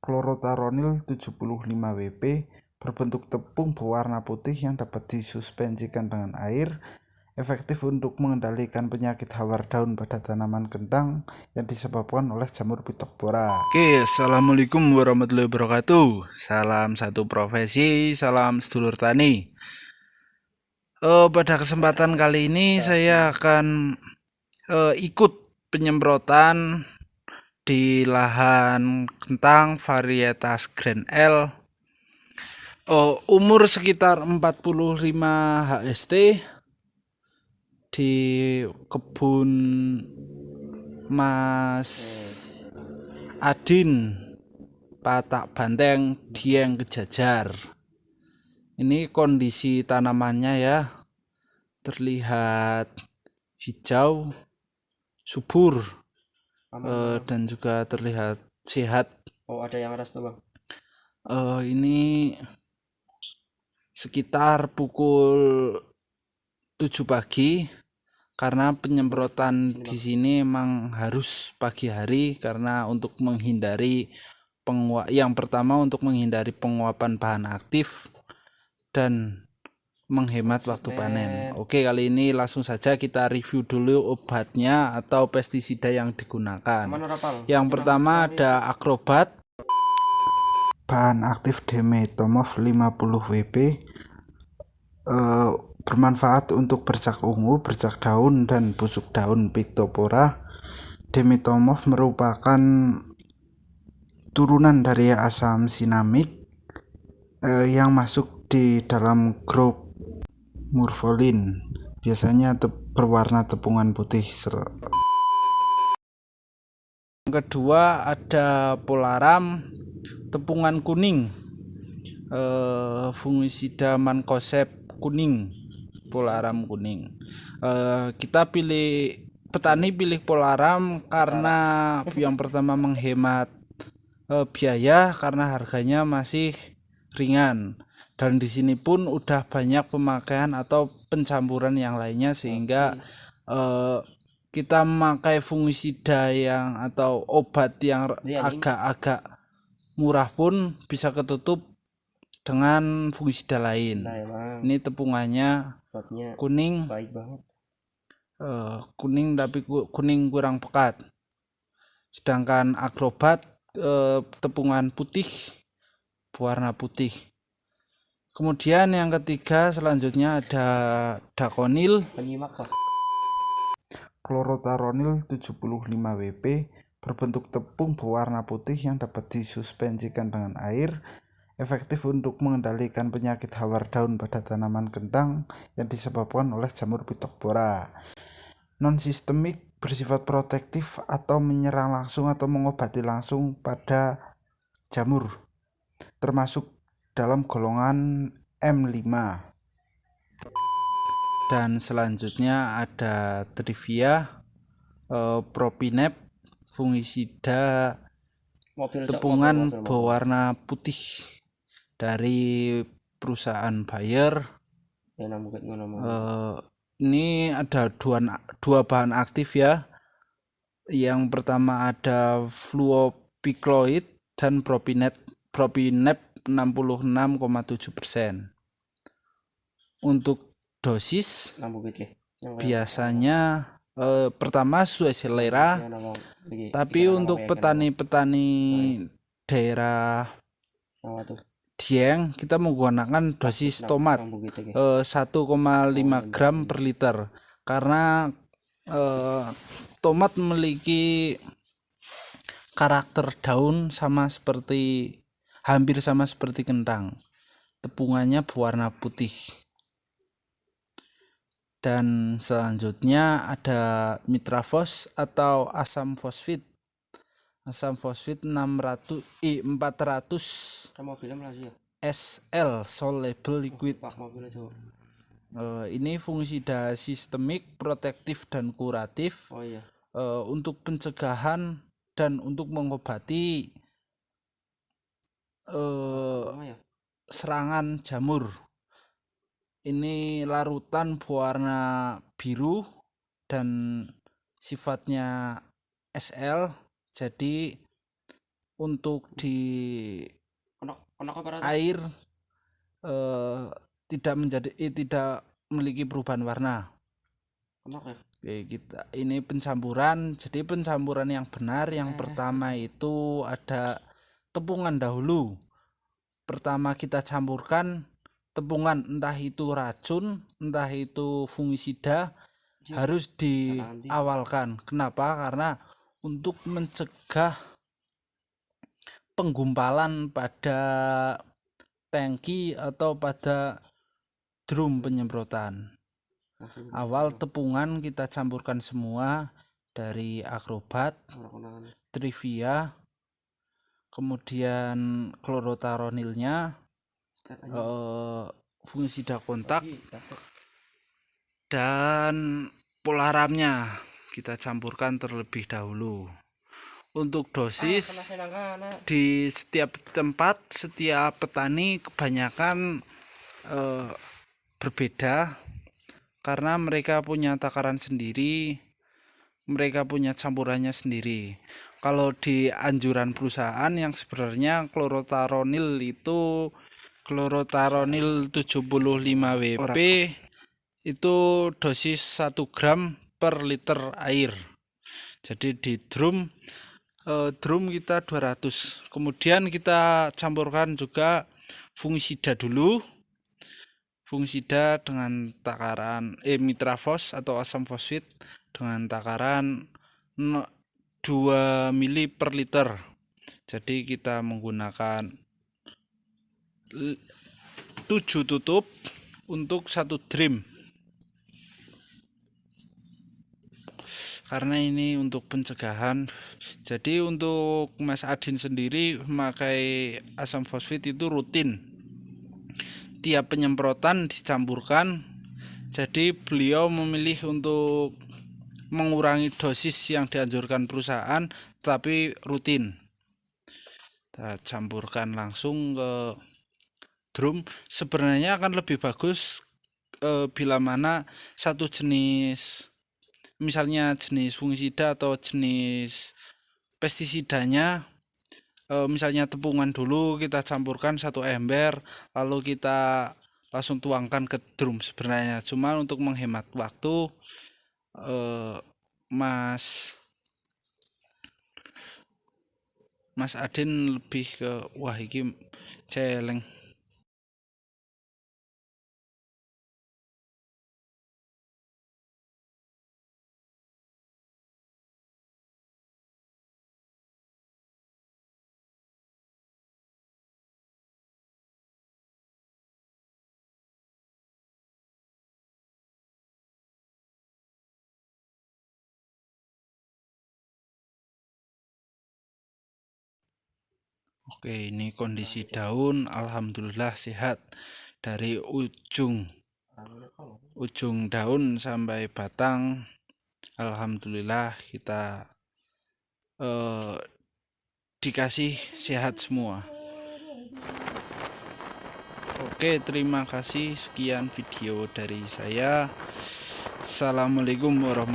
Chlorothalonil 75 Wp berbentuk tepung berwarna putih yang dapat disuspensikan dengan air, efektif untuk mengendalikan penyakit hawar daun pada tanaman kentang yang disebabkan oleh jamur Phytophthora. Oke, assalamualaikum warahmatullahi wabarakatuh. Salam satu profesi, salam sedulur tani. Pada kesempatan kali ini saya akan ikut penyemprotan di lahan kentang varietas Grand L. Umur sekitar 45 HST di kebun Mas Adin Patak Banteng Dieng Kejajar. Ini kondisi tanamannya ya, terlihat hijau, subur, dan juga terlihat sehat. Oh, ada yang ras tuh bang. Ini sekitar pukul 7 pagi karena penyemprotan di sini emang harus pagi hari karena untuk menghindari yang pertama untuk menghindari penguapan bahan aktif dan menghemat waktu panen. Oke, kali ini langsung saja kita review dulu obatnya atau pestisida yang digunakan. Yang pertama ada Acrobat. Bahan aktif Dimetomorph 50 Wp bermanfaat untuk bercak ungu, bercak daun, dan busuk daun Phytophthora. Dimetomorph merupakan turunan dari asam sinamik yang masuk di dalam grup murfolin, biasanya berwarna tepungan putih. Yang kedua ada Polaram tepungan kuning, fungisida mancozeb kuning, Polaram kuning. Petani pilih Polaram karena yang pertama menghemat biaya karena harganya masih ringan, dan di sini pun udah banyak pemakaian atau pencampuran yang lainnya sehingga kita memakai fungisida yang atau obat yang agak-agak murah pun bisa ketutup dengan fungisida lain. Ini tepungannya kuning, baik banget. Kuning tapi kuning kurang pekat. Sedangkan Acrobat tepungan putih, warna putih. Kemudian yang ketiga selanjutnya ada Daconil. Chlorothalonil 75 Wp berbentuk tepung berwarna putih yang dapat disuspensikan dengan air, efektif untuk mengendalikan penyakit hawar daun pada tanaman kentang yang disebabkan oleh jamur Phytophthora. Non-sistemik, bersifat protektif atau menyerang langsung atau mengobati langsung pada jamur, termasuk dalam golongan M5. Dan selanjutnya ada Trivia Propinep, fungisida tepungan berwarna putih dari perusahaan Bayer. Ini ada dua bahan aktif ya. Yang pertama ada fluopicloid dan Propinep 66,7%. Untuk dosis biasanya pertama sesuai selera, tapi untuk petani-petani daerah Dieng kita menggunakan dosis tomat 1,5 gram per liter karena tomat memiliki karakter daun hampir sama seperti kentang, tepungannya berwarna putih. Dan selanjutnya ada Mitrafos atau asam fosfit. Asam fosfit 400 SL soluble liquid. Ini fungisida sistemik, protektif dan kuratif. Untuk pencegahan dan untuk mengobati serangan jamur. Ini larutan berwarna biru dan sifatnya SL, jadi untuk di Ono air tidak memiliki perubahan warna. Oke, ini pencampuran. Jadi pencampuran yang benar yang pertama itu ada tepungan dahulu. Pertama kita campurkan tepungan, entah itu racun, entah itu fungisida, harus diawalkan. Kenapa? Karena untuk mencegah penggumpalan pada tangki atau pada drum penyemprotan. Awal tepungan kita campurkan semua dari Agrobat, Trivia, kemudian klorotaronilnya, fungisida kontak, dan polaramnya kita campurkan terlebih dahulu. Untuk dosis di setiap tempat, setiap petani kebanyakan berbeda karena mereka punya takaran sendiri, mereka punya campurannya sendiri. Kalau di anjuran perusahaan yang sebenarnya klorotaronil itu klorotaronil 75 WP itu dosis 1 gram per liter air. Jadi di drum kita 200. Kemudian kita campurkan juga fungisida dulu. Fungisida dengan takaran mitrafos atau asam fosfit dengan takaran 2 mili per liter. Jadi kita menggunakan 7 tutup untuk 1 drum. Karena ini untuk pencegahan. Jadi untuk Mas Adin sendiri memakai asam fosfit itu rutin. Tiap penyemprotan dicampurkan. Jadi beliau memilih untuk mengurangi dosis yang dianjurkan perusahaan, tapi rutin. Kita campurkan langsung ke drum. Sebenarnya akan lebih bagus bila mana satu jenis, misalnya jenis fungisida atau jenis pestisidanya, misalnya tepungan dulu kita campurkan 1 ember, lalu kita langsung tuangkan ke drum sebenarnya. Cuma untuk menghemat waktu, Mas Adin lebih ke wah iki celeng. Oke, ini kondisi daun alhamdulillah sehat dari ujung daun sampai batang. Alhamdulillah kita dikasih sehat semua. Oke, terima kasih. Sekian video dari saya. Assalamualaikum warahmatullahi wabarakatuh.